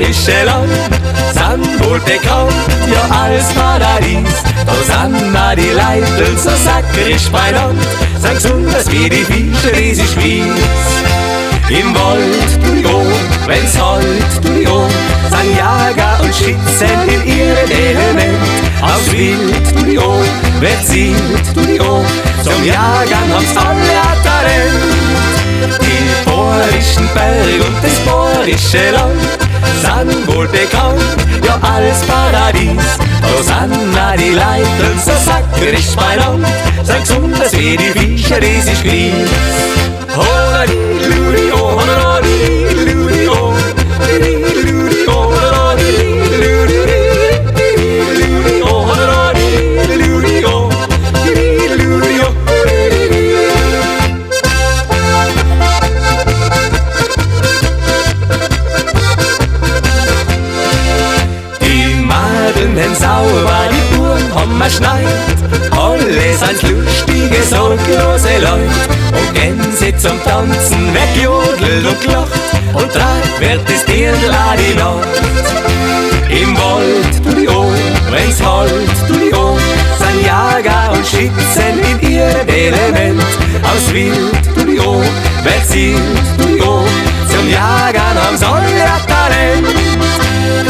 bohrische Land sind wohl bekannt, ja als Paradies. Da sind auch die Leute so sackerisch beieinander, sind gesunders wie die Fische, die sich wies. Im Wald, du jo, wenn's halt, du jo, sind Jäger und Schützen in ihrem Element. Aus Wild, du jo, wer zielt, du jo, zum Jagen haben's alle ein Talent. Die bohrischen Berge und das bohrische Land sind wohl bekannt, ja als Paradies. Da sind auch die Leute so sackerisch beieinander, sind gesunders wie die Fische, die sich wies. Den sauber, die Buren haben wir schneit, alle sind's lustige, sorglose Leut. Und Gänse zum Tanzen, wer jodelt und lacht, und treibt wird das Dirndl auch die Nacht. Im Wald, du die O, wenn's halt, du die O, sind Jäger und Schützen in ihrem Element. Aus Wild, du die O, wer zielt, du die O, zum Jagern haben's alle ein Talent.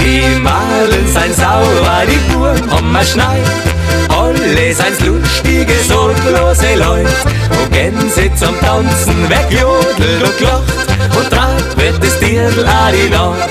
Die Malen sind sauber, die Buren haben wir schneit, alle sind's lustige, sorglose Leut. Und Gänse zum Tanzen, wer jodelt und lacht, und treibt wird das Dirndl auch die Nacht.